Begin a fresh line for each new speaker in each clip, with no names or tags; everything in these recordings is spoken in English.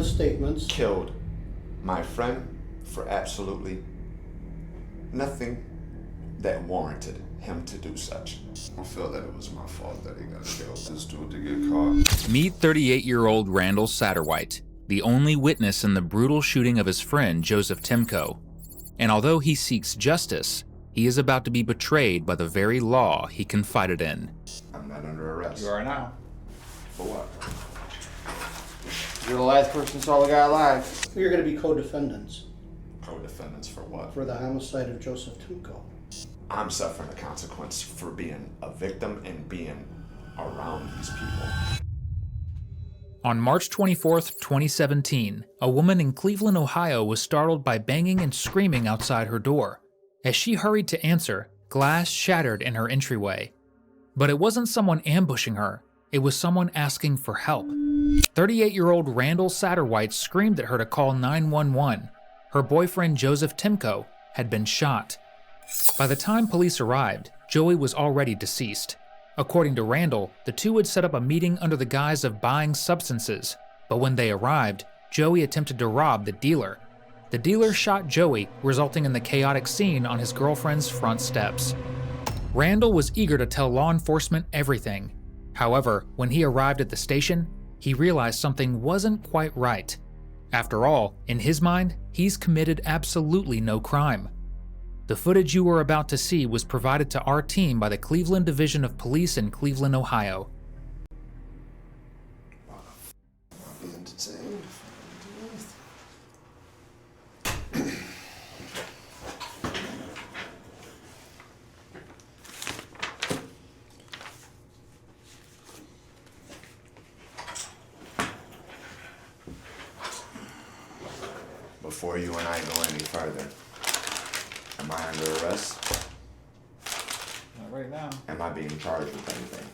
the statements.
Killed my friend for absolutely nothing that warranted him to do such.
I feel that it was my fault that he got killed. This dude to get caught.
Meet 38-year-old Randall Satterwhite, the only witness in the brutal shooting of his friend Joseph Timko. And although he seeks justice, he is about to be betrayed by the very law he confided in.
I'm not under arrest.
You are now.
For what?
You're the last person who saw the guy alive.
You're going to be co-defendants
Co-defendants for what?
for the homicide of Joseph Timko.
I'm suffering the consequence for being a victim and being around these people.
On March 24th, 2017, a woman in Cleveland, Ohio was startled by banging and screaming outside her door. As she hurried to answer, glass shattered in her entryway. But it wasn't someone ambushing her, it was someone asking for help. 38-year-old Randall Satterwhite screamed at her to call 911. Her boyfriend Joseph Timko had been shot. By the time police arrived, Joey was already deceased. According to Randall, the two had set up a meeting under the guise of buying substances, but when they arrived, Joey attempted to rob the dealer. The dealer shot Joey, resulting in the chaotic scene on his girlfriend's front steps. Randall was eager to tell law enforcement everything. However, when he arrived at the station, he realized something wasn't quite right. After all, in his mind, he's committed absolutely no crime. The footage you are about to see was provided to our team by the Cleveland Division of Police in Cleveland, Ohio.
I'll be entertained. Before you and I go any further, am I under arrest?
Not right now.
Am I being charged with anything?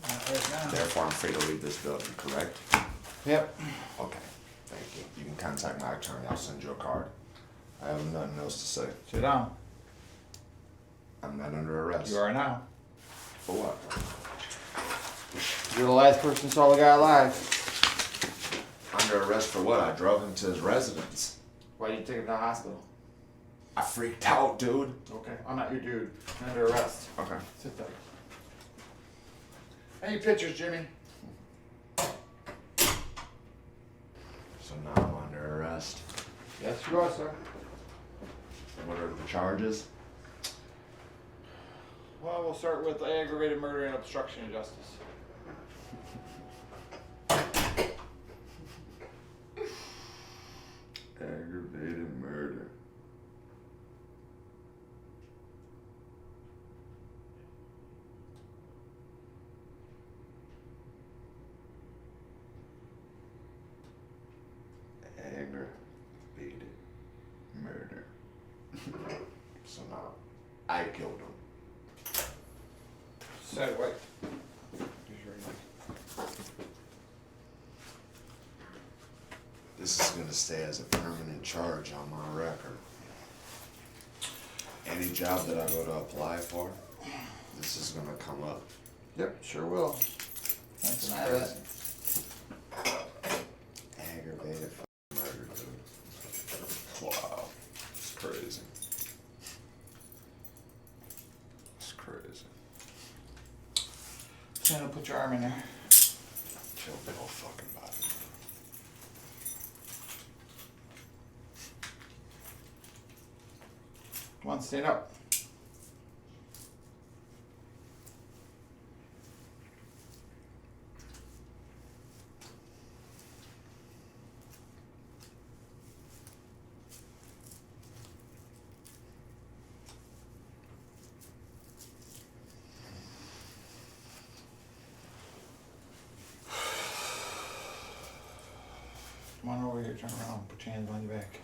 Not right now.
Therefore, I'm free to leave this building, correct?
Yep.
Okay, thank you. You can contact my attorney. I'll send you a card. I have nothing else to say.
Sit down.
I'm not under arrest.
You are now.
For what?
You're the last person who saw the guy alive.
Under arrest for what? I drove him to his residence.
Why did you take him to the hospital?
I freaked out, dude.
Okay, I'm not your dude. You're under arrest.
Okay.
Sit there. Any pictures, Jimmy?
So now I'm under arrest.
Yes, you are, sir.
What are the charges?
Well, we'll start with aggravated murder and obstruction of justice.
Aggravated murder. Aggravated murder. So now I killed him.
Said what?
This is gonna stay as a permanent charge on my record. Any job that I go to apply for, this is gonna come up.
Yep, sure will. Don't deny that.
Aggravated murder, dude. Wow. It's crazy. It's crazy.
Santa, put your arm in there.
Kill the whole fucking body.
Come on, stand up. Come on over here, turn around, put your hands behind your back.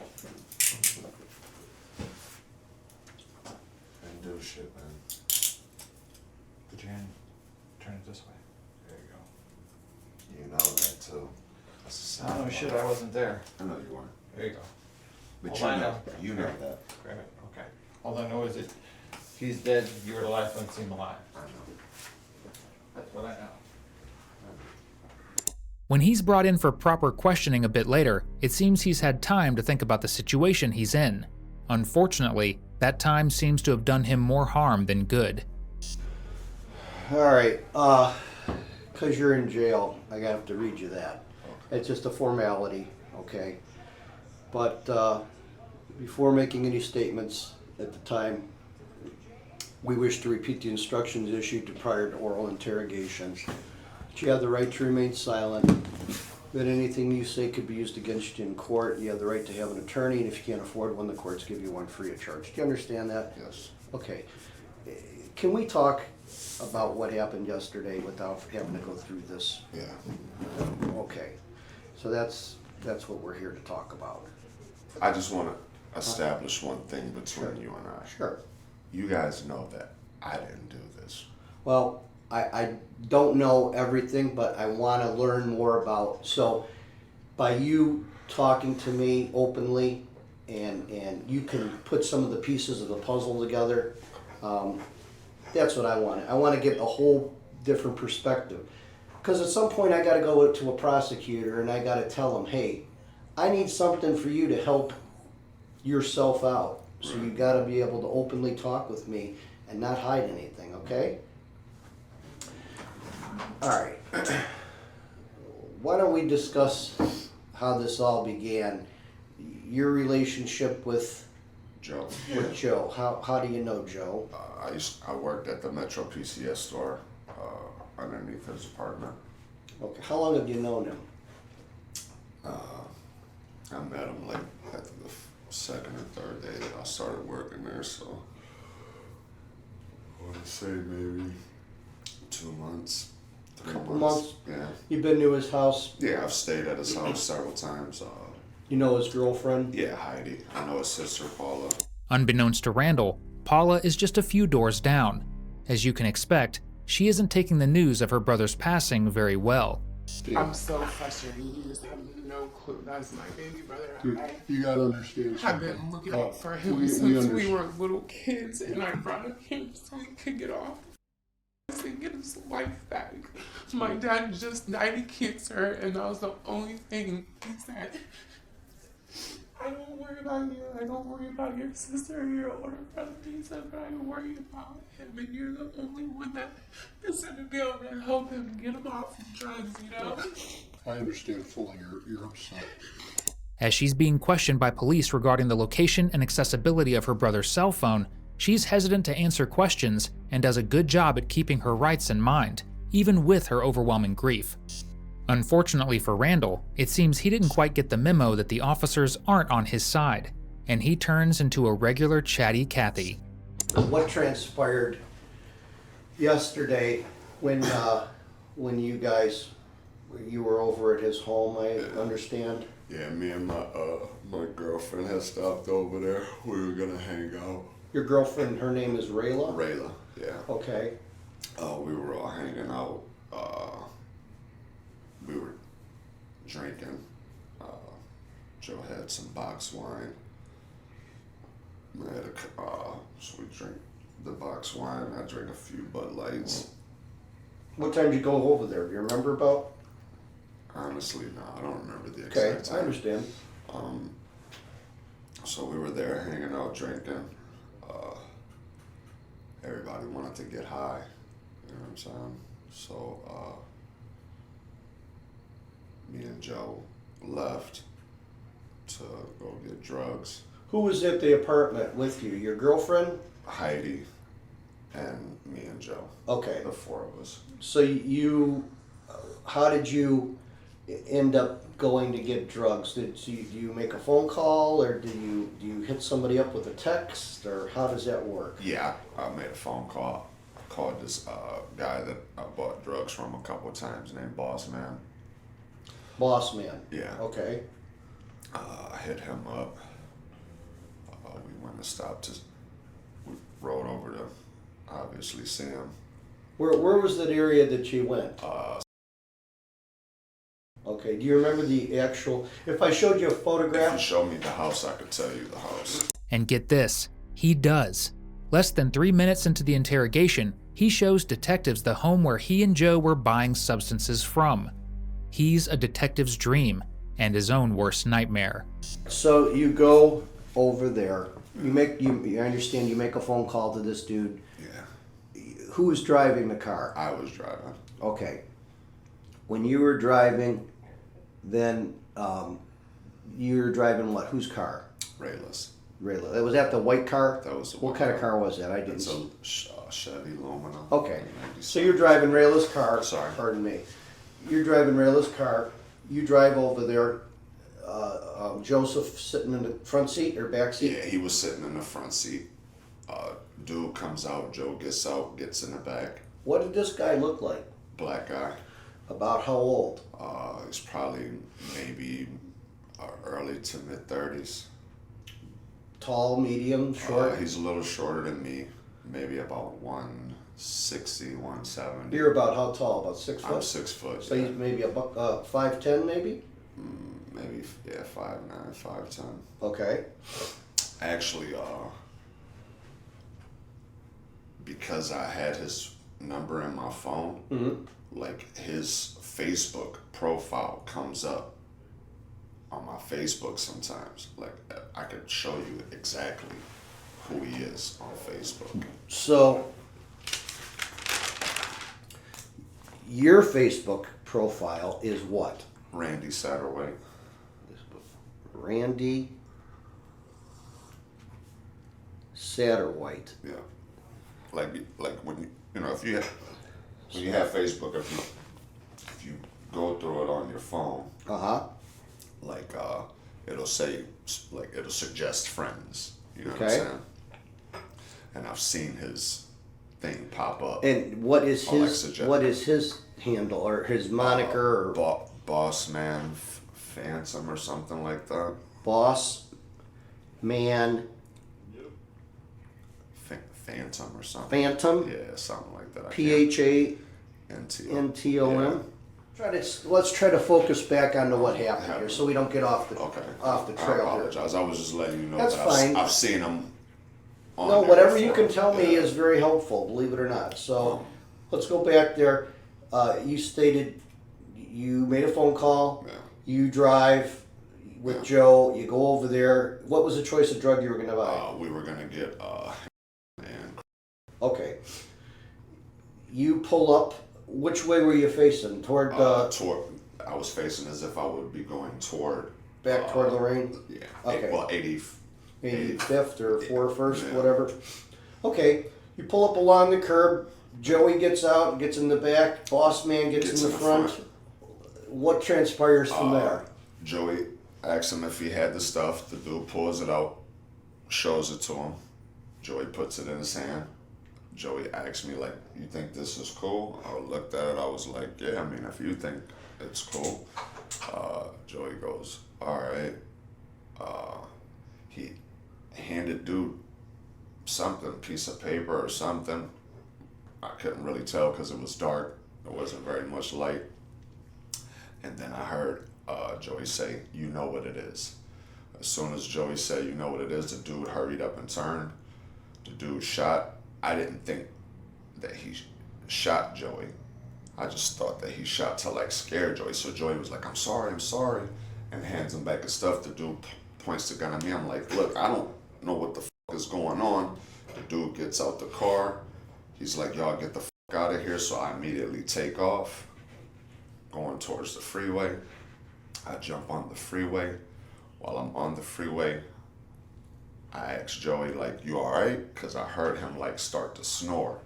And do shit, man.
Put your hand, turn it this way. There you go.
You know that too. That's a
Oh, no shit, I wasn't there.
I know you weren't.
There you go.
But
All
you
I
know,
know.
you know that.
Grab it, okay. All I know is that he's dead, you were the last one to see him alive.
I know.
That's what I know.
When he's brought in for proper questioning a bit later, it seems he's had time to think about the situation he's in. Unfortunately, that time seems to have done him more harm than good.
All right, because you're in jail, I have to read you that. It's just a formality, okay? But before making any statements at the time, we wish to repeat the instructions issued to prior to oral interrogations. That you have the right to remain silent, that anything you say could be used against you in court. You have the right to have an attorney, and if you can't afford one, the courts give you one free of charge. Do you understand that?
Yes.
Okay. Can we talk about what happened yesterday without having to go through this?
Yeah.
Okay. So that's what we're here to talk about.
I just want to establish one thing between you and I.
Sure.
You guys know that I didn't do this.
Well, I don't know everything, but I want to learn more about. So by you talking to me openly and you can put some of the pieces of the puzzle together, that's what I want. I want to get a whole different perspective. Because at some point I got to go to a prosecutor and I got to tell them, hey, I need something for you to help yourself out. So you got to be able to openly talk with me and not hide anything, okay? All right. Why don't we discuss how this all began? Your relationship with
Joe.
Joe. How do you know Joe?
I worked at the Metro PCS store underneath his apartment.
Okay. How long have you known him?
I met him like at the second or third day that I started working there, so I want to say maybe 2 months, 3
Couple
months.
months?
Yeah.
You've been to his house?
Yeah, I've stayed at his house several times.
You know his girlfriend?
Yeah, Heidi. I know his sister, Paula.
Unbeknownst to Randall, Paula is just a few doors down. As you can expect, she isn't taking the news of her brother's passing very well.
I'm so frustrated. You just have no clue. That's my baby brother.
Dude, you gotta understand
I've
something.
been looking out for him
we
since we
understand.
were little kids, and I brought him here so he could get off and get his life back. My dad just died of cancer, and that was the only thing he said. I don't worry about you. I don't worry about your sister or your older brother. He said, but I worry about him, and you're the only one that is going to be able to help him get him off of drugs, you know?
I understand fully your upset.
As she's being questioned by police regarding the location and accessibility of her brother's cell phone, she's hesitant to answer questions and does a good job at keeping her rights in mind, even with her overwhelming grief. Unfortunately for Randall, it seems he didn't quite get the memo that the officers aren't on his side, and he turns into a regular chatty Cathy.
What transpired yesterday when you were over at his home, I understand?
Yeah, me and my girlfriend had stopped over there. We were gonna hang out.
Your girlfriend, her name is Rayla?
Rayla, yeah.
Okay.
We were all hanging out. We were drinking. Joe had some box wine. So we drink the box wine. I drank a few Bud Lights.
What time did you go over there? Do you remember about?
Honestly, no, I don't remember the
Okay,
exact time.
I understand.
So we were there hanging out, drinking. Everybody wanted to get high. You know what I'm saying? So me and Joe left to go get drugs.
Who was at the apartment with you? Your girlfriend?
Heidi and me and Joe.
Okay.
The four of us.
So how did you end up going to get drugs? Do you make a phone call, or do you hit somebody up with a text, or how does that work?
Yeah, I made a phone call. I called this guy that I bought drugs from a couple of times named Boss Man.
Boss Man.
Yeah.
Okay.
I hit him up. We went and stopped. We rode over to obviously see him.
Where was that area that you went? Okay. Do you remember the actual? If I showed you a
If you
photograph.
showed me the house, I could tell you the house.
And get this, he does. Less than 3 minutes into the interrogation, he shows detectives the home where he and Joe were buying substances from. He's a detective's dream and his own worst nightmare.
So you go over there. I understand you make a phone call to this dude.
Yeah,
Who was driving the car?
I was driving.
Okay. When you were driving, then you were driving what? Whose car?
Rayless.
Rayla. Was that the white car?
That was the
What
white
kind of
car.
car was that? I didn't
It's
see.
a Chevy Lumina.
Okay. So you're driving Rayla's car.
Sorry.
Pardon me. You're driving Rayla's car. You drive over there. Joseph sitting in the front seat or back seat?
Yeah, he was sitting in the front seat. Dude comes out. Joe gets out, gets in the back.
What did this guy look like?
Black guy.
About how old?
He's probably maybe early to mid 30s.
Tall, medium, short?
He's a little shorter than me, maybe about 160, 170.
You're about how tall? About 6 foot?
I'm 6 foot.
So
yeah.
he's maybe a 5'10", maybe?
Maybe, yeah, 5'9", 5'10".
Okay.
Actually, because I had his number in my phone, like his Facebook profile comes up on my Facebook sometimes. Like I could show you exactly who he is on Facebook.
So your Facebook profile is what?
Randy Satterway.
Randy Satterwhite.
Yeah. Like when you know if you have Facebook, if you go through it on your phone, like it'll say, like it'll suggest friends. You know what I'm
Okay.
saying? And I've seen his thing pop up.
And what is
I'll
his
suggest-
what is his handle or his moniker or
Boss Man Phantom or something like that.
boss man
Phantom or something.
phantom?
Yeah, something like that.
PHANTOM. Let's try to focus back onto what happened here, so we don't get off the
Okay.
off the
I
trail here.
apologize. I was just letting you know
That's
that
fine.
I've seen him. On
No,
there
whatever you
before.
can tell me
Yeah.
is very helpful, believe it or not. So let's go back there. You stated you made a phone call.
Yeah.
You drive with Joe. You go over there. What was the choice of drug you were going to buy?
We were gonna get and
Okay. You pull up. Which way were you facing? Toward
toward. I was facing as if I would be going toward.
back toward Lorraine?
Yeah.
Okay.
Well, 80.
85th or 41st,
Yeah.
whatever. Okay, you pull up along the curb. Joey gets out and gets in the back. Boss man gets in the front. What transpires from there?
Joey asks him if he had the stuff. The dude pulls it out, shows it to him. Joey puts it in his hand. Joey asks me, like, you think this is cool? I looked at it. I was like, yeah, I mean, if you think it's cool. Joey goes, all right. He handed dude something, piece of paper or something. I couldn't really tell because it was dark. There wasn't very much light. And then I heard Joey say, you know what it is. As soon as Joey said, you know what it is, the dude hurried up and turned. The dude shot. I didn't think that he shot Joey. I just thought that he shot to like scare Joey. So Joey was like, I'm sorry, and hands him back his stuff. The dude points the gun at me. I'm like, look, I don't know what the is going on. The dude gets out the car. He's like, y'all get the out of here. So I immediately take off, going towards the freeway. I jump on the freeway. While I'm on the freeway, I asked Joey, like, you all right? Because I heard him, like, start to snore.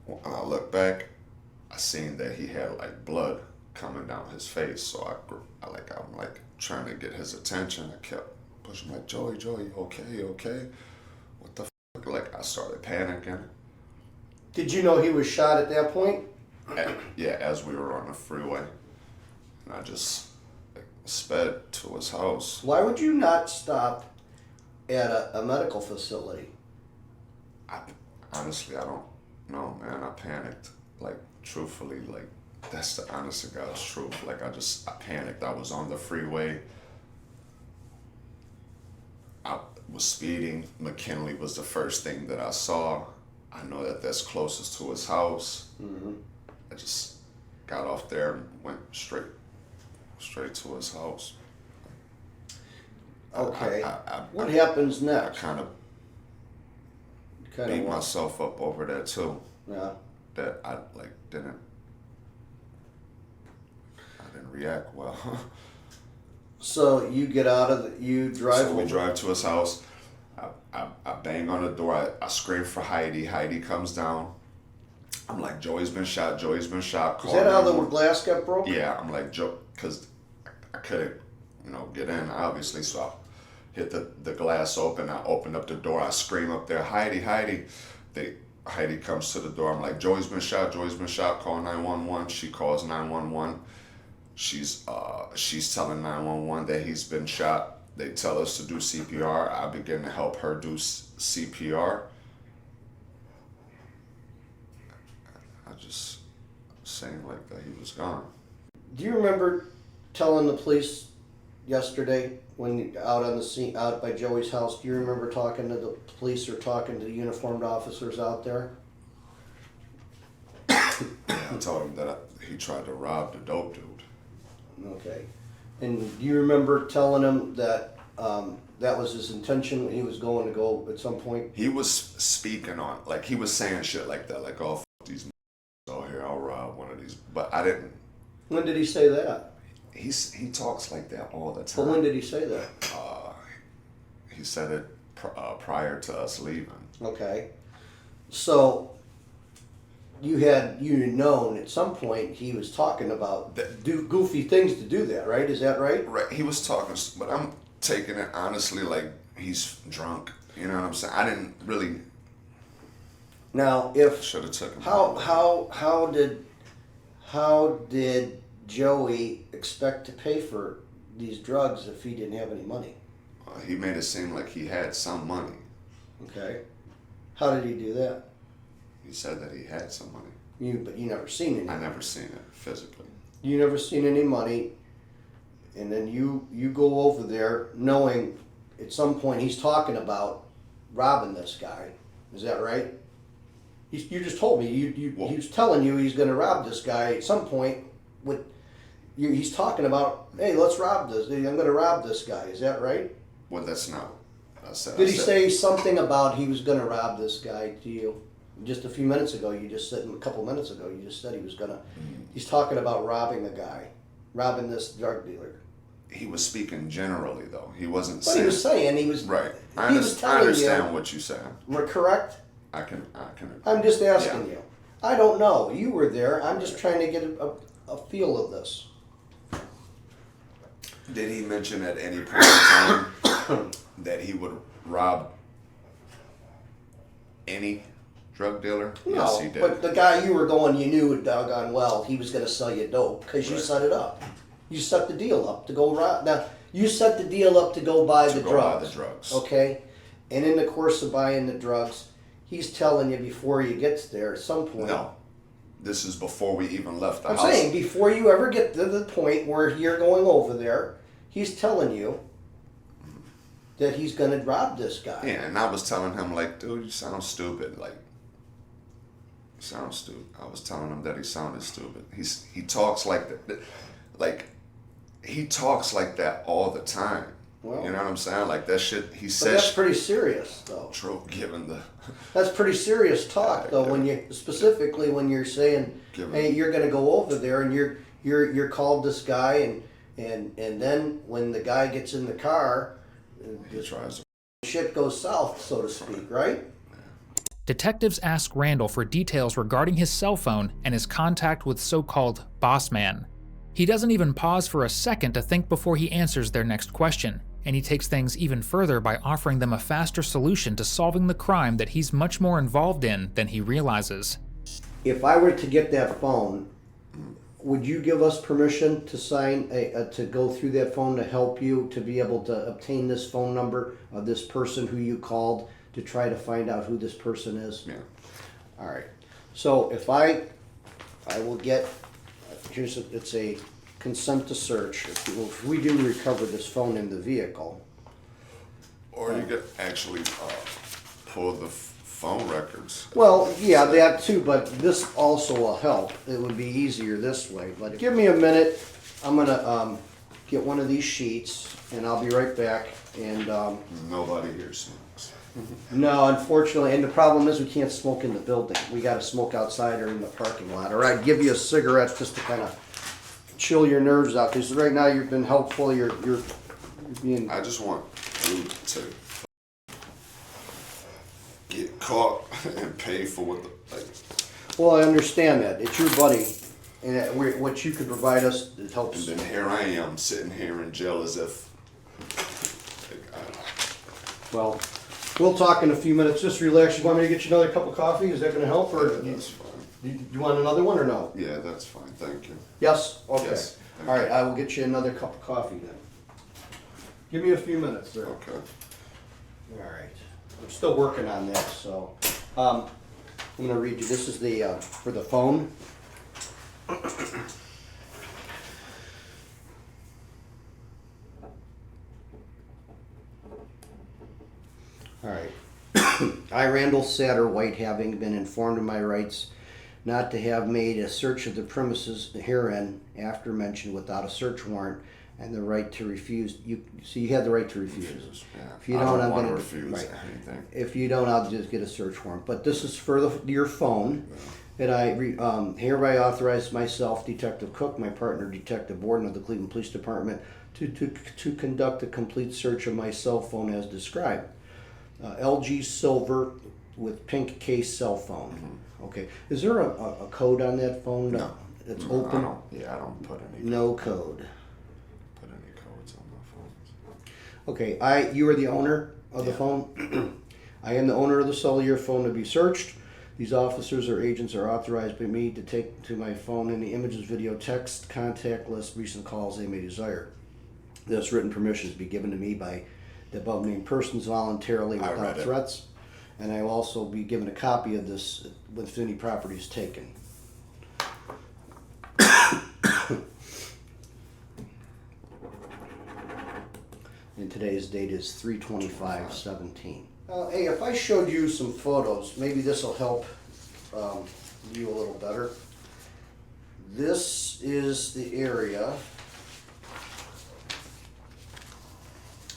When I look back, I seen that he had, like, blood coming down his face. So I'm like, trying to get his attention. I kept pushing, like, Joey, you okay? What the fuck? Like, I started panicking.
Did you know he was shot at that point?
Yeah, as we were on the freeway. And I just sped to his house.
Why would you not stop at a medical facility?
Honestly, I don't know, man. I panicked. Like, truthfully, like, that's the honest to God's truth. Like, I panicked. I was on the freeway. I was speeding. McKinley was the first thing that I saw. I know that that's closest to his house.
Mm-hmm.
got off there and went straight to his house.
Okay. What
I
happens next?
kind of
Kind
beat
of
myself up over that too.
Yeah.
That I didn't react well.
So you get out of you drive.
So we
over.
drive to his house. I bang on the door. I scream for Heidi. Heidi comes down. I'm like, Joey's been shot. Joey's been shot.
Is that how the glass got broke?
Yeah, I'm like, Joe, because I couldn't, get in, obviously, so I hit the glass open. I opened up the door. I scream up there, Heidi, Heidi. Heidi comes to the door. I'm like, Joey's been shot. Joey's been shot. Call 911. She calls 911. She's telling 911 that he's been shot. They tell us to do CPR. I begin to help her do CPR. I just saying like that he was gone.
Do you remember telling the police yesterday when out on the scene, out by Joey's house? Do you remember talking to the police or talking to the uniformed officers out there?
I told him that he tried to rob the dope dude.
Okay. And do you remember telling him that that was his intention when he was going to go at some point?
He was speaking on, like, he was saying shit like that, like, oh, f these oh, here, I'll rob one of these. But I didn't.
When did he say that?
He talks like that all the time.
But when did he say that?
He said it prior to us leaving.
Okay. So you had known at some point he was talking about do goofy things to do that, right? Is that right?
Right, he was talking, but I'm taking it honestly like he's drunk. You know what I'm saying? I didn't really.
Now, if
Should have took him.
how did Joey expect to pay for these drugs if he didn't have any money?
He made it seem like he had some money.
Okay. How did he do that?
He said that he had some money.
But you never seen any.
I never seen it physically.
You never seen any money, and then you go over there knowing at some point he's talking about robbing this guy. Is that right? You just told me he was telling you he's going to rob this guy at some point. He's talking about, hey, let's rob this. I'm going to rob this guy. Is that right?
Well, that's not. I said.
Did he say something about he was going to rob this guy to you? Just a few minutes ago, a couple minutes ago, you just said he was going to. He's talking about robbing a guy, robbing this drug dealer.
He was speaking generally, though. He wasn't
But
saying.
he was saying he was.
Right.
He was telling you.
I understand what you're saying.
We're correct.
I can.
I'm just asking you. I don't know. You were there. I'm just trying to get a feel of this.
Did he mention at any point in time that he would rob any drug dealer?
No,
Yes, he did.
but the guy you were going, you knew doggone well he was going to sell you dope because you
Right.
set it up. You set the deal up to go rob. Now, you set the deal up to go buy the drugs.
Buy the drugs.
Okay? And in the course of buying the drugs, he's telling you before he gets there at some point.
No. This is before we even left the
I'm
house.
saying before you ever get to the point where you're going over there, he's telling you that he's going to rob this guy.
Yeah, and I was telling him, like, dude, you sound stupid. Like, you sound stupid. I was telling him that he sounded stupid. He talks like that. Like, he talks like that all the time.
Well,
you know what I'm saying? Like, that shit, he
but
says.
that's pretty serious, though.
True, given the.
That's pretty serious talk, though. When you specifically when you're saying, "Hey, you're going to go over there and you're called this guy," and then when the guy gets in the car,
He tries to.
shit goes south, so to speak, right?
Detectives ask Randall for details regarding his cell phone and his contact with so-called boss man. He doesn't even pause for a second to think before he answers their next question, and he takes things even further by offering them a faster solution to solving the crime that he's much more involved in than he realizes.
If I were to get that phone, would you give us permission to sign to go through that phone to help you to be able to obtain this phone number of this person who you called to try to find out who this person is?
Yeah.
All right. So if I will get, it's a consent to search. If we do recover this phone in the vehicle.
Or you could actually pull the phone records.
Well, yeah, that too, but this also will help. It would be easier this way. But give me a minute. I'm gonna get one of these sheets, and I'll be right back. And
Nobody here smokes.
no, unfortunately, and the problem is we can't smoke in the building. We got to smoke outside or in the parking lot. Or I'd give you a cigarette just to kind of chill your nerves out. Because right now you've been helpful. You're being.
I just want you to get caught and pay for what the like.
Well, I understand that. It's your buddy, and what you could provide us, it helps.
And then here I am sitting here in jail as if.
Well, we'll talk in a few minutes. Just relax. You want me to get you another cup of coffee? Is that going to help, or
That's fine.
you want another one or no?
Yeah, that's fine. Thank you.
Yes. Okay.
Yes.
All right. I will get you another cup of coffee then. Give me a few minutes, sir.
Okay.
All right. I'm still working on that, so I'm going to read you. This is the for the phone. All right. I, Randall Satterwhite, having been informed of my rights not to have made a search of the premises herein after mentioned without a search warrant and the right to refuse. So you have the right to refuse.
Yeah.
If you
I
don't, I'm
want to
gonna
refuse
right.
anything.
If you don't, I'll just get a search warrant. But this is for your phone. And I hereby authorize myself, Detective Cook, my partner, Detective Borden of the Cleveland Police Department, to conduct a complete search of my cell phone as described. LG silver with pink case cell phone.
Mm-hmm.
Okay. Is there a code on that phone?
No.
It's
No,
open?
I don't put any.
No code.
Put any codes on my phones.
Okay. You are the owner of the
Yeah.
phone? I am the owner of the cellular phone to be searched. These officers or agents are authorized by me to take to my phone any images, video, text, contact list, recent calls they may desire. This written permission is be given to me by the above named persons voluntarily
I
without
read it.
threats. And I will also be given a copy of this with any property is taken. And today's date is 3/25/17. Hey, if I showed you some photos, maybe this will help you a little better. This is the area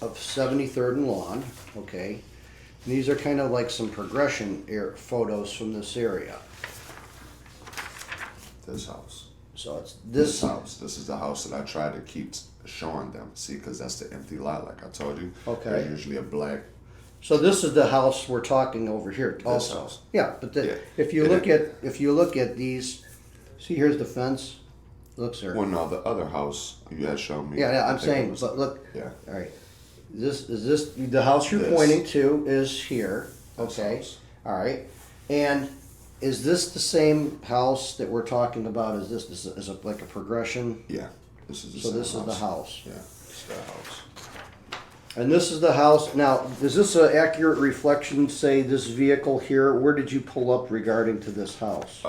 of 73rd and Lawn, okay? And these are kind of like some progression photos from this area.
This house.
So it's this house.
This is the house that I try to keep showing them. See, because that's the empty lot, like I told you.
Okay.
There's usually a black.
So this is the house we're talking over here. Also.
house.
Yeah, but
Yeah.
if you look at these, see here's the fence. Look, sir.
Well, no, the other house you had shown me.
Yeah,
I
I'm
think it
saying,
was-
but look.
Yeah.
All right. This the house you're
This.
pointing to is here.
This
Okay.
house.
All right. And is this the same house that we're talking about? Is this like a progression?
Yeah. This is the
So
same
this is the house.
Yeah, it's the house.
And this is the house. Now, is this an accurate reflection, say, this vehicle here? Where did you pull up regarding to this house?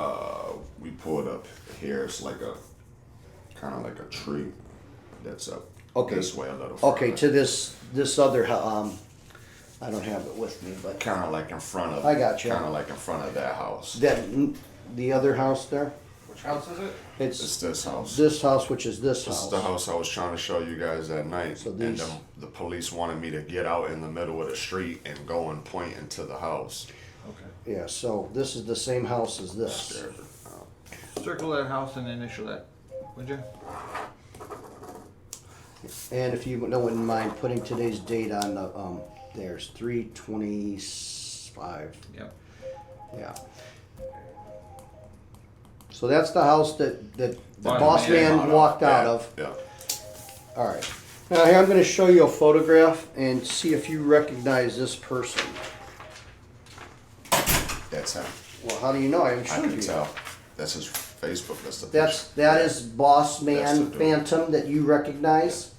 We pulled up here. It's like a kind of like a tree that's up
Okay.
this way a little.
Okay, to this other, I don't have it with me, but
kind of like in front of.
I got you.
Kind of like in front of that house.
the other house there?
Which house is it?
It's this house.
This house, which is this
This
house.
is the house I was trying to show you guys that night.
So
and
these-
the police wanted me to get out in the middle of the street and go and point into the house.
Okay.
Yeah, so this is the same house as this.
Scared her.
Circle that house and initial that, would you?
And if you don't mind putting today's date on the, there's 3/25.
Yep.
Yeah. So that's the house that the
Boss
boss
man
man walked out
Yeah,
of.
Yeah.
All right. Now here I'm going to show you a photograph and see if you recognize this person.
That's him.
Well, how do you know? I haven't
I
showed
can
you.
tell. That's his Facebook. That's the
That is boss
That's
man
the dude.
Phantom that you recognize.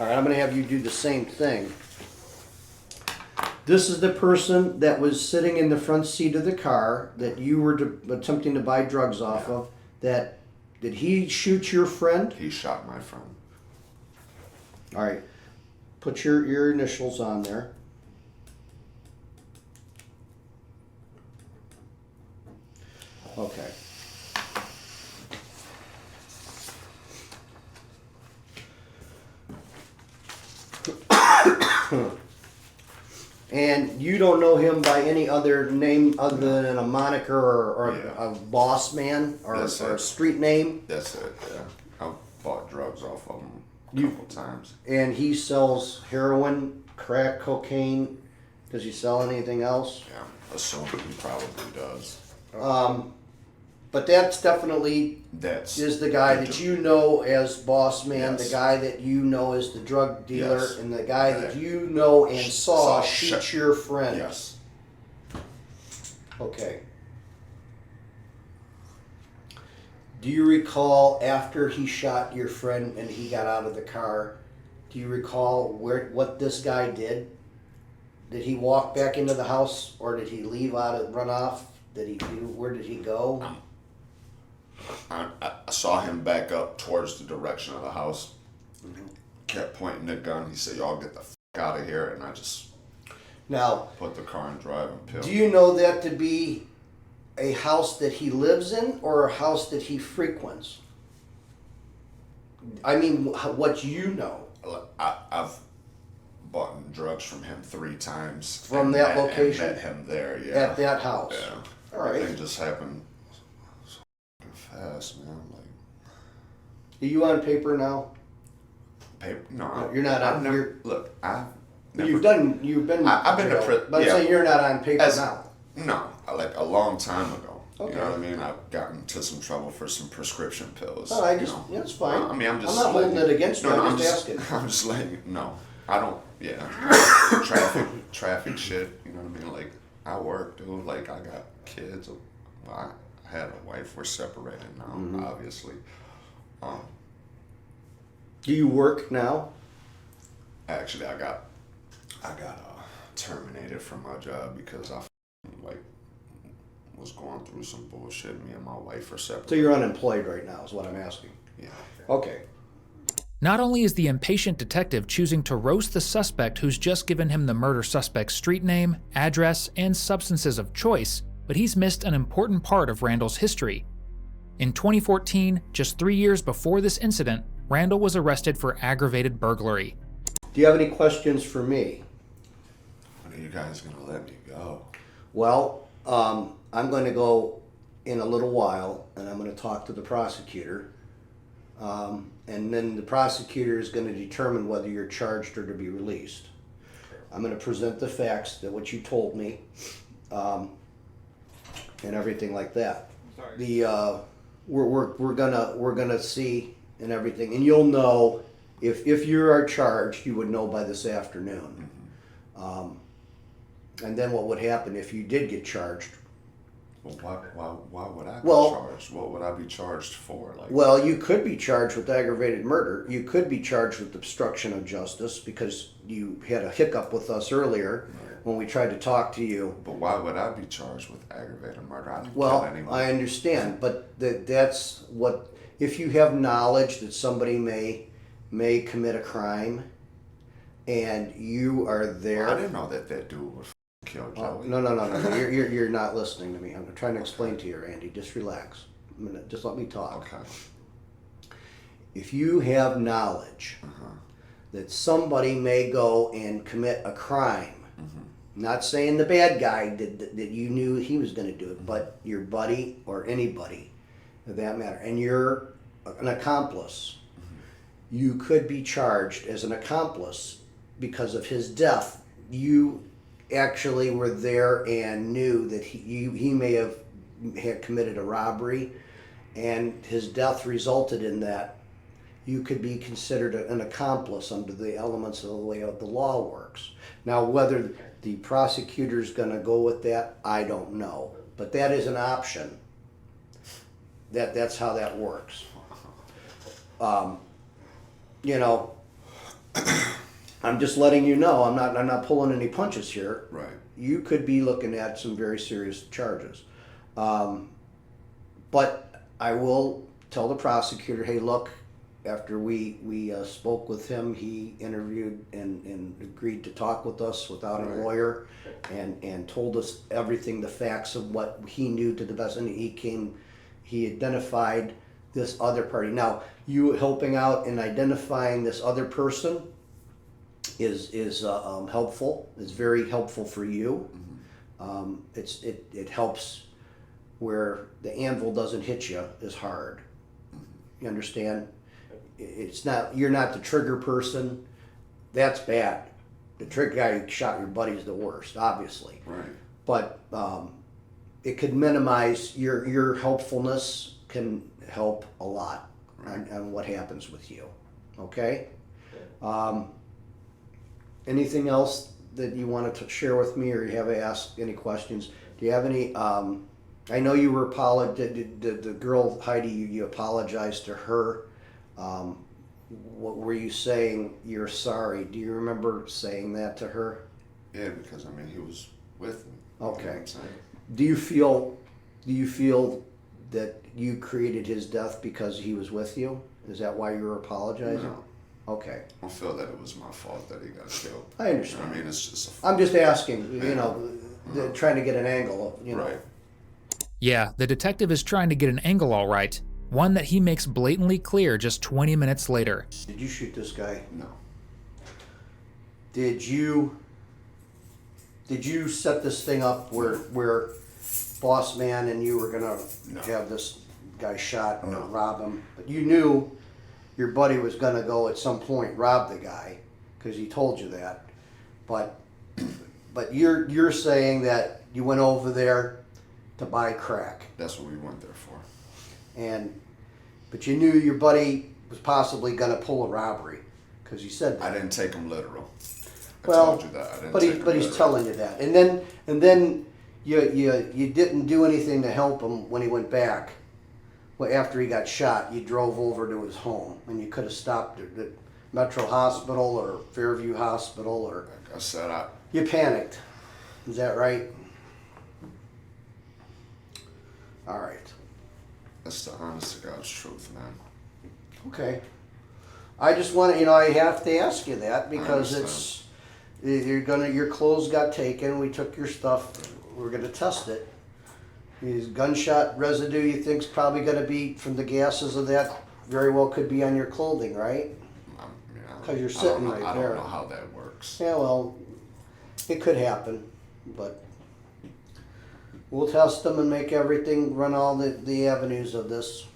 All right, I'm going to have you do the same thing. This is the person that was sitting in the front seat of the car that you were attempting to buy drugs off of. Did he shoot your friend?
He shot my friend.
All right, put your initials on there. And you don't know him by any other name other than a moniker or
Yeah.
a boss man or
That's
a
it.
street name?
That's it, yeah. I bought drugs off of him a
You-
couple times.
And he sells heroin, crack cocaine. Does he sell anything else?
Yeah, assuming he probably does.
But that's definitely
That's
is the guy that you know as boss man,
Yes.
the guy that you know as the drug dealer,
Yes.
and the guy that
Yeah.
you know and saw
Saw
shoot
shit.
your friend.
Yes.
Okay. Do you recall after he shot your friend and he got out of the car? Do you recall what this guy did? Did he walk back into the house, or did he leave out and run off? Where did he go?
I saw him back up towards the direction of the house. Kept pointing the gun. He said, "Y'all get the f out of here," and I just
Now,
put the car in drive and pill.
do you know that to be a house that he lives in or a house that he frequents? I mean, what you know
I've bought drugs from him 3 times.
From
and
that
met-
location?
And met him there, yeah.
at that house.
Yeah.
All right.
Everything just happened so fast, man. Like,
Are you on paper now?
paper. No,
No, you're not
I've
on-
never,
you're-
look, I've never.
You've been.
I've been to
jail,
prison,
But I'm
yeah.
saying you're not on paper
As-
now.
No, like a long time ago.
Okay.
You know what I mean? I've gotten into some trouble for some prescription pills.
Oh, I
you
just,
know.
yeah, it's fine.
I mean, I'm just.
not holding
letting-
it against you.
No,
I'm just asking.
I'm just letting you. No, I don't. Yeah, traffic shit. You know what I mean? Like, I work, dude. Like, I got kids. I had a wife. We're separated now,
Mm-hmm.
obviously.
Do you work now?
Actually, I got terminated from my job because I like was going through some bullshit. Me and my wife are separated.
So you're unemployed right now, is what I'm asking.
Yeah.
Okay.
Not only is the impatient detective choosing to roast the suspect who's just given him the murder suspect's street name, address, and substances of choice, but he's missed an important part of Randall's history. In 2014, just 3 years before this incident, Randall was arrested for aggravated burglary.
Do you have any questions for me?
When are you guys gonna let me go?
Well, I'm going to go in a little while, and I'm going to talk to the prosecutor. And then the prosecutor is going to determine whether you're charged or to be released. I'm going to present the facts that what you told me, and everything like that. The we're gonna see and everything, and you'll know if you are charged, you would know by this afternoon. And then what would happen if you did get charged?
Well, why would I be
Well-
charged? What would I be charged for? Like,
Well, you could be charged with aggravated murder. You could be charged with obstruction of justice because you had a hiccup with us earlier when we tried to talk to you.
but why would I be charged with aggravated murder? I didn't
Well,
kill anyone.
I understand, but that's what, if you have knowledge that somebody may commit a crime and you are there.
I didn't know that dude would kill
Oh,
Joey.
no. You're not listening to me. I'm trying to explain to you, Randy. Just relax. Just let me talk.
Okay.
If you have knowledge that somebody may go and commit a crime, not saying the bad guy did that you knew he was going to do it, but your buddy or anybody of that matter, and you're an accomplice, you could be charged as an accomplice because of his death. You actually were there and knew that he may have had committed a robbery, and his death resulted in that. You could be considered an accomplice under the elements of the way of the law works. Now, whether the prosecutor's going to go with that, I don't know, but that is an option. That's how that works. You know, I'm just letting you know. I'm not pulling any punches here.
Right.
You could be looking at some very serious charges. But I will tell the prosecutor, hey, look, after we spoke with him, he interviewed and agreed to talk with us without a
Right.
lawyer and told us everything, the facts of what he knew to the best. And he identified this other party. Now, you helping out in identifying this other person, is helpful. It's very helpful for you. It helps where the anvil doesn't hit you as hard. You understand? It's not, you're not the trigger person. That's bad. The trigger guy who shot your buddy is the worst, obviously.
Right.
But it could minimize your helpfulness can help a lot on what happens with you. Okay? Anything else that you wanted to share with me, or you have asked any questions? Do you have any? I know you were the girl Heidi. You apologized to her. What were you saying? You're sorry. Do you remember saying that to her?
Yeah, because I mean he was with me.
Okay.
You know what I'm saying?
Do you feel that you created his death because he was with you? Is that why you were apologizing?
No.
Okay.
I don't feel that it was my fault that he got killed.
I understand.
I mean, it's just
I'm just asking, you know, trying to get an angle of, you know.
right.
Yeah, the detective is trying to get an angle all right, one that he makes blatantly clear just 20 minutes later.
Did you shoot this guy?
No.
Did you set this thing up where Boss Man and you were gonna have this guy shot or rob him? But you knew your buddy was gonna go at some point rob the guy because he told you that. But you're saying that you went over there to buy crack,
That's what we went there for.
but you knew your buddy was possibly gonna pull a robbery because he said that.
I didn't take him literal. I
Well,
told you that. I didn't
but
take him
he's
literal.
telling you that, and then you didn't do anything to help him when he went back. Well, after he got shot, you drove over to his home, and you could have stopped at Metro Hospital or Fairview Hospital, or
Like I said,
you panicked. Is that right? All right.
that's the honest to God's truth, man.
Okay. I just want to, I have to ask you that because
understand.
your clothes got taken. We took your stuff. We're gonna test it. His gunshot residue, you think's probably gonna be from the gases of that. Very well could be on your clothing, right?
I mean,
'Cause you're
I don't
sitting
know-
right
I
there.
don't know how that works.
Yeah, well, it could happen, but we'll test them and make everything run all the avenues of this.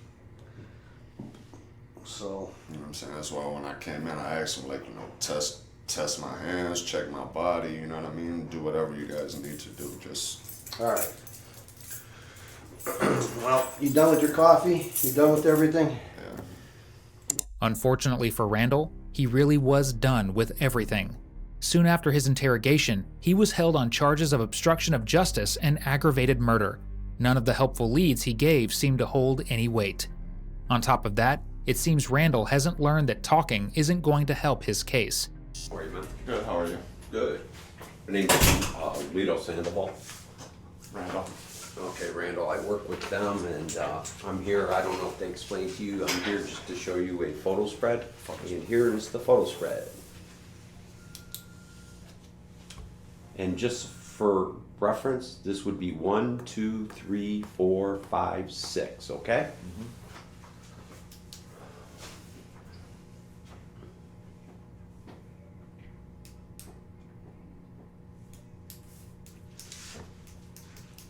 So.
You know what I'm saying? That's why when I came in, I asked him, like, test my hands, check my body, you know what I mean? Do whatever you guys need to do. Just,
All right. Well, you done with your coffee? You done with everything?
yeah.
Unfortunately for Randall, he really was done with everything. Soon after his interrogation, he was held on charges of obstruction of justice and aggravated murder. None of the helpful leads he gave seemed to hold any weight. On top of that, it seems Randall hasn't learned that talking isn't going to help his case.
How are you, man?
Good, how are you?
Good. My name's Lito Sandoval.
Randall.
Okay, Randall, I work with them, and I'm here, I don't know if they explained to you, I'm here just to show you a photo spread. And here is the photo spread. And just for reference, this would be 1, 2, 3, 4, 5, 6, okay?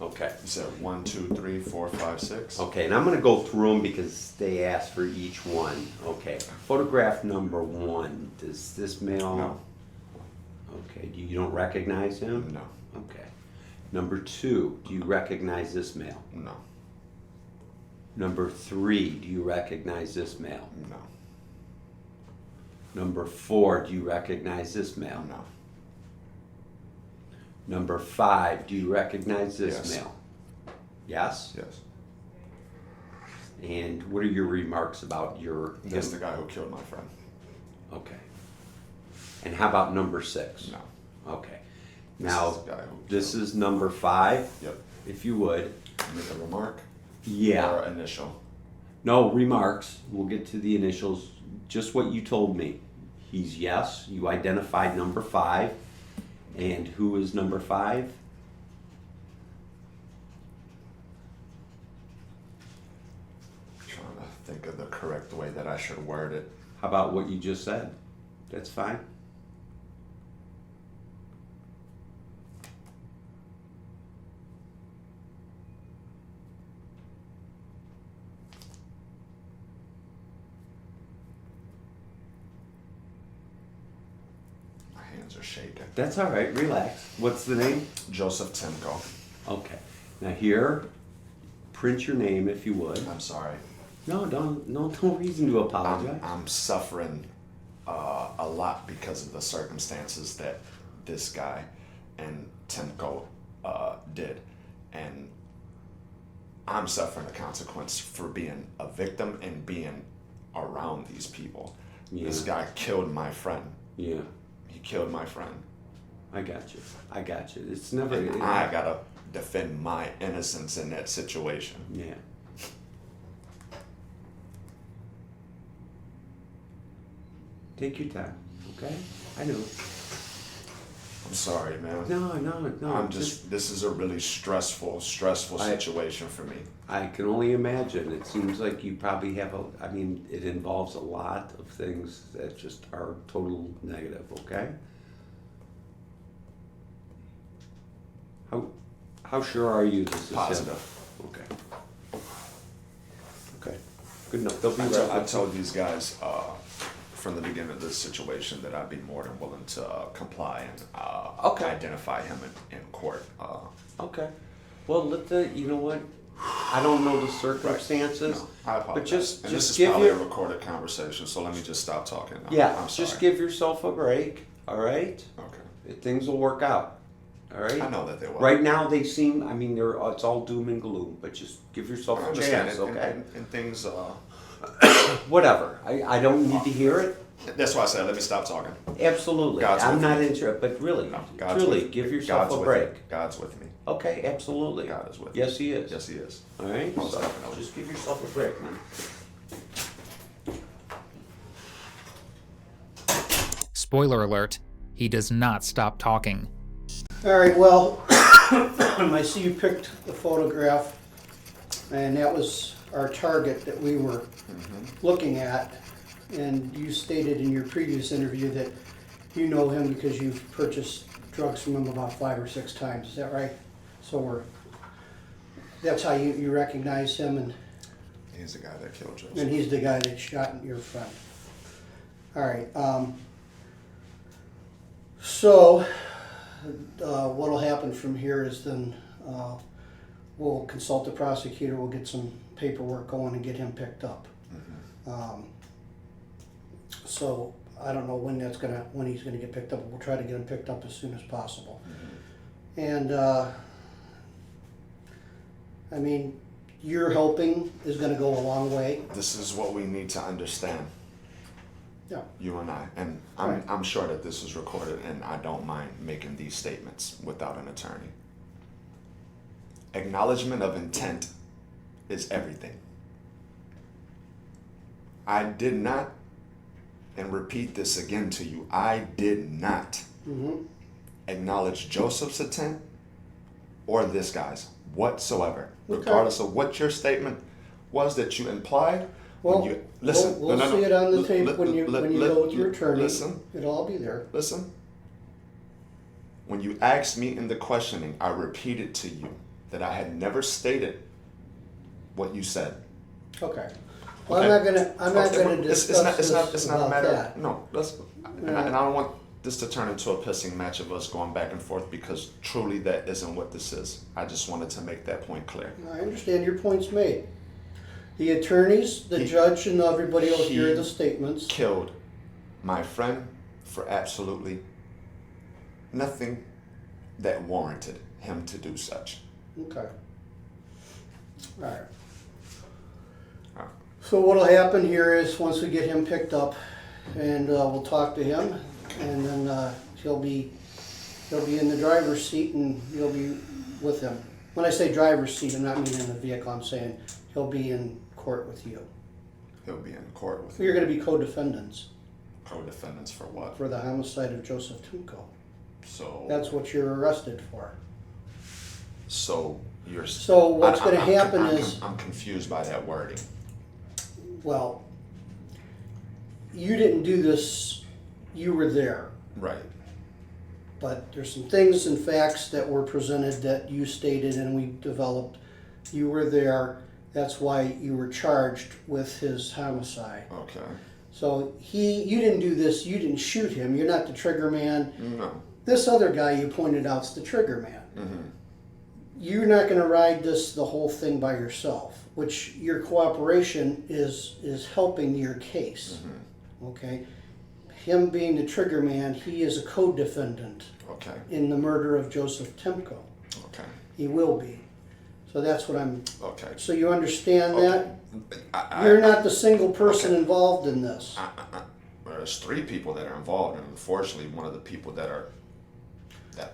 Okay.
You said 1, 2, 3, 4, 5, 6?
Okay, and I'm gonna go through them because they asked for each one. Okay, photograph number 1, does this male?
No.
Okay, you don't recognize him?
No.
Okay. Number 2, do you recognize this male?
No.
Number 3, do you recognize this male?
No.
Number 4, do you recognize this male?
No.
Number 5, do you recognize this
Yes.
male? Yes?
Yes.
And what are your remarks about
That's the guy who killed my friend.
Okay. And how about number 6?
No.
Okay.
This
Now,
is the guy who
this
killed.
is number 5,
Yep.
if you would.
Make a remark?
Yeah.
Or initial?
No remarks. We'll get to the initials. Just what you told me. He's yes. You identified number 5. And who is number 5?
Trying to think of the correct way that I should word it.
How about what you just said? That's fine.
hands are shaking.
That's all right. Relax. What's the name?
Joseph Timko.
Okay. Now here, print your name if you would.
I'm sorry.
No reason to apologize.
I'm suffering a lot because of the circumstances that this guy and Timko did. And I'm suffering the consequence for being a victim and being around these people.
Yeah.
This guy killed my friend.
Yeah.
He killed my friend.
I got you. It's never.
And I gotta defend my innocence in that situation.
Yeah. Take your time, okay? I know.
I'm sorry, man.
No.
I'm just, this is a really stressful situation for me.
I can only imagine. It seems like you probably have it involves a lot of things that just are total negative, okay? How sure are you this is him?
Positive.
Okay. Good enough. They'll be right
I
with
told these guys from the beginning of this situation that I'd be more than willing to comply and identify him in court.
Okay. Well, you know what? I don't know the circumstances,
No, I apologize.
but just
this is
give
probably a
your
recorded conversation, so let me just stop talking. I'm
just
sorry.
give yourself a break. All right.
Okay.
Things will work out. All right.
I know that they will.
Right now, they seem. It's all doom and gloom. But just give yourself
I
a
understand
chance,
it,
okay?
and things.
Whatever. I don't need to hear it.
That's why I said let me stop talking.
Absolutely.
God's
I'm
with
not
me.
interested. But really,
No, God's
truly,
with-
give yourself
God's
a
with
break.
me. God's with me.
Okay. Absolutely.
God is with me.
Yes, He is.
Yes, He is.
All right.
Most
So
definitely.
just give yourself a break, man.
Spoiler alert, he does not stop talking.
All right, well, I see you picked the photograph, and that was our target that we were looking at. And you stated in your previous interview that you know him because you've purchased drugs from him about 5 or 6 times. Is that right? So that's how you recognize him, and
He's the guy that killed Joseph.
and he's the guy that shot your friend. All right. So what'll happen from here is then we'll consult the prosecutor. We'll get some paperwork going and get him picked up. So I don't know when he's gonna get picked up. We'll try to get him picked up as soon as possible. And I mean, your helping is gonna go a long way.
This is what we need to understand.
Yeah.
You and I. And
Right.
I'm sure that this is recorded, and I don't mind making these statements without an attorney. Acknowledgement of intent is everything. I did not, and repeat this again to you, I did not acknowledge Joseph's intent or this guy's whatsoever.
Okay.
Regardless of what your statement was that you implied.
Well,
when you, listen,
we'll
no, no,
see
no.
it on the
L-
tape
l-
when you
l-
go with your
l-
attorney.
Listen,
It'll all be there.
listen. When you asked me in the questioning, I repeated to you that I had never stated what you said.
Okay. Well,
Okay.
I'm not gonna discuss
It's not a
about
matter.
that.
No, and I don't want this to turn into a pissing match of us going back and forth, because truly that isn't what this is. I just wanted to make that point clear.
I understand your point's made. The attorneys, the judge, and everybody will hear the statements.
Killed my friend for absolutely nothing that warranted him to do such.
Okay. All right.
Uh,
So what'll happen here is once we get him picked up, and we'll talk to him, and then he'll be in the driver's seat, and you'll be with him. When I say driver's seat, I'm not meaning in the vehicle. I'm saying he'll be in court with you.
He'll be in court with
You're going to be co-defendants
co-defendants for what?
for the homicide of Joseph Tunko.
So
That's what you're arrested for.
so you're.
So what's gonna happen
I'm
is-
I'm confused by that wording.
Well, you didn't do this. You were there.
Right.
But there's some things and facts that were presented that you stated and we developed. You were there. That's why you were charged with his homicide.
Okay.
So you didn't do this, you didn't shoot him, you're not the trigger man.
No.
This other guy you pointed out's the trigger man.
Mm-hmm.
You're not gonna ride the whole thing by yourself, which your cooperation is helping your case.
Mm-hmm.
Okay? Him being the trigger man, he is a co-defendant
Okay.
in the murder of Joseph Timko.
Okay.
He will be. So that's what I'm,
Okay.
so you understand that?
I,
You're not the single person
Okay.
involved in this.
There's 3 people that are involved, and unfortunately, one of the people that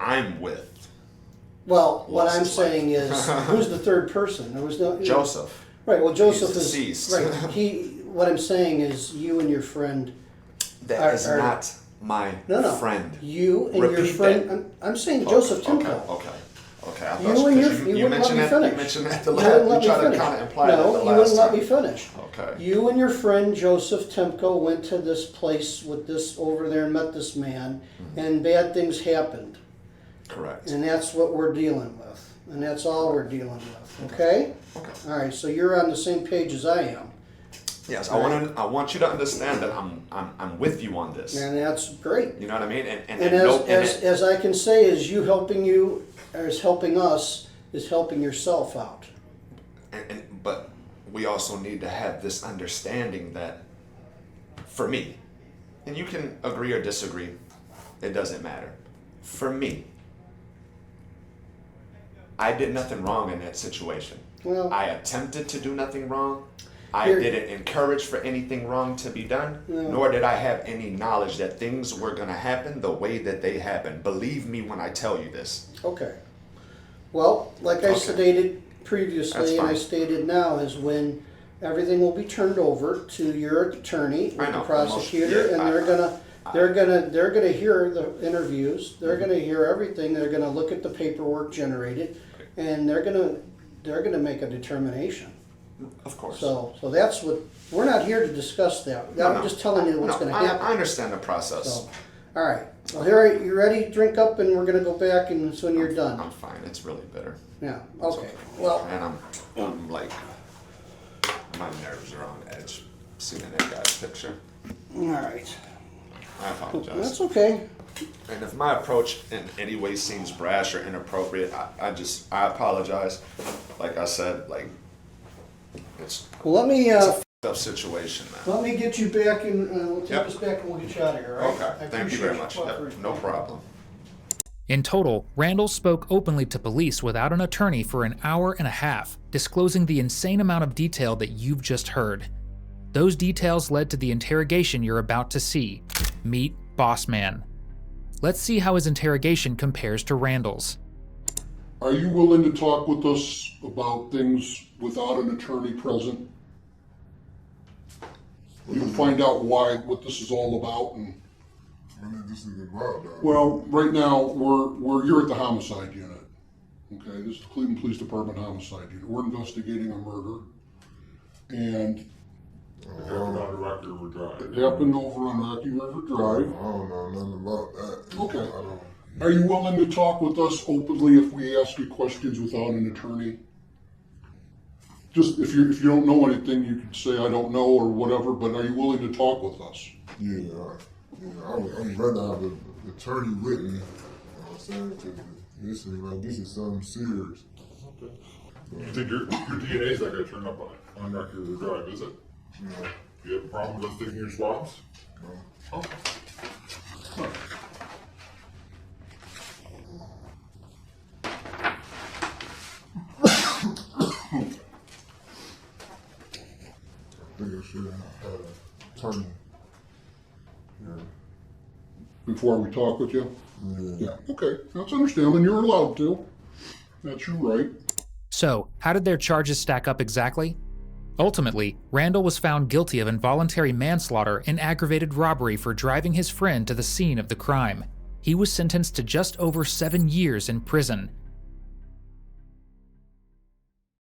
I'm with,
Well, what
Lost
I'm
his life.
saying is, who's the third person? There was no
Joseph.
Right. Well, Joseph
He's
is
deceased.
right. What I'm saying is, you and your friend.
That is
are-
not my
No.
friend.
You and your
Repeat
friend.
that.
I'm saying Joseph
Okay.
Timko.
Okay. Okay. I
You
thought
and
because
you wouldn't let me
mentioned that.
finish.
You mentioned that the
You
last.
wouldn't let
You
me
tried to
finish.
kind of imply that the
No,
last
you wouldn't let
time.
me finish.
Okay.
You and your friend Joseph Timko went to this place with this over there and met this man, and bad things happened,
Correct.
and that's what we're dealing with, and that's all we're dealing with. Okay.
Okay.
All right. So you're on the same page as I am,
Yes, I want you to understand that I'm with you on this.
and that's great.
You know what I mean?
And as I can say, is you helping you, or is helping us, is helping yourself out.
But we also need to have this understanding that, for me, and you can agree or disagree, it doesn't matter. For me, I did nothing wrong in that situation.
Well,
I attempted to do nothing wrong. I
Here-
didn't encourage for anything wrong to be done,
No.
nor did I have any knowledge that things were going to happen the way that they happened. Believe me when I tell you this.
okay. Well, like I
Okay.
stated
That's
previously, and I
fine.
stated now, is when everything will be turned over to your attorney,
I
with
know,
the prosecutor,
yeah,
and they're gonna hear the interviews. They're gonna hear everything. They're gonna look at the paperwork generated, and they're gonna make a determination.
Of course.
So that's what, we're not here to discuss that.
No,
I'm
no.
just telling you what's
No,
gonna happen.
I understand the process.
So, all right. Well, here, you ready? Drink up, and we're gonna go back, and so when you're done.
I'm fine. It's really bitter.
Yeah. Okay. Well,
And I'm like, my nerves are on edge seeing that guy's picture.
all right.
I apologize.
That's okay.
And if my approach in any way seems brash or inappropriate, I apologize. Like I said, like, it's
Well, let me
a tough situation, man.
let me get you back, and we'll take
Yep.
this back, and we'll get you out of here. All right?
Okay,
I
thank you
appreciate
very
your
much. Yep,
cooperation.
no problem.
In total, Randall spoke openly to police without an attorney for an hour and a half, disclosing the insane amount of detail that you've just heard. Those details led to the interrogation you're about to see. Meet Boss Man. Let's see how his interrogation compares to Randall's.
Are you willing to talk with us about things without an attorney present? You'll find out what this is all about, and
This is about though.
well, right now you're at the homicide unit. Okay, this is the Cleveland Police Department homicide unit. We're investigating a murder, and
It happened on Rocky River Drive.
it happened over on Rocky River
I
Drive.
don't know nothing about that.
Okay.
I don't.
Are you willing to talk with us openly if we ask you questions without an attorney? Just if you don't know anything, you can say I don't know or whatever. But are you willing to talk with us?
Yeah, I'm rather have an attorney with me. You know what I'm saying? 'Cause this is something serious.
You think your DNA is not going to turn up on Rocky River Drive, is it?
No,
You have a problem with us taking your swabs?
no.
Okay.
I think I should have had an attorney. Yeah.
Before we talk with you?
Yeah.
Yeah. Okay, that's understandable. And you're allowed to. That's your right.
So, how did their charges stack up exactly? Ultimately, Randall was found guilty of involuntary manslaughter and aggravated robbery for driving his friend to the scene of the crime. He was sentenced to just over 7 years in prison,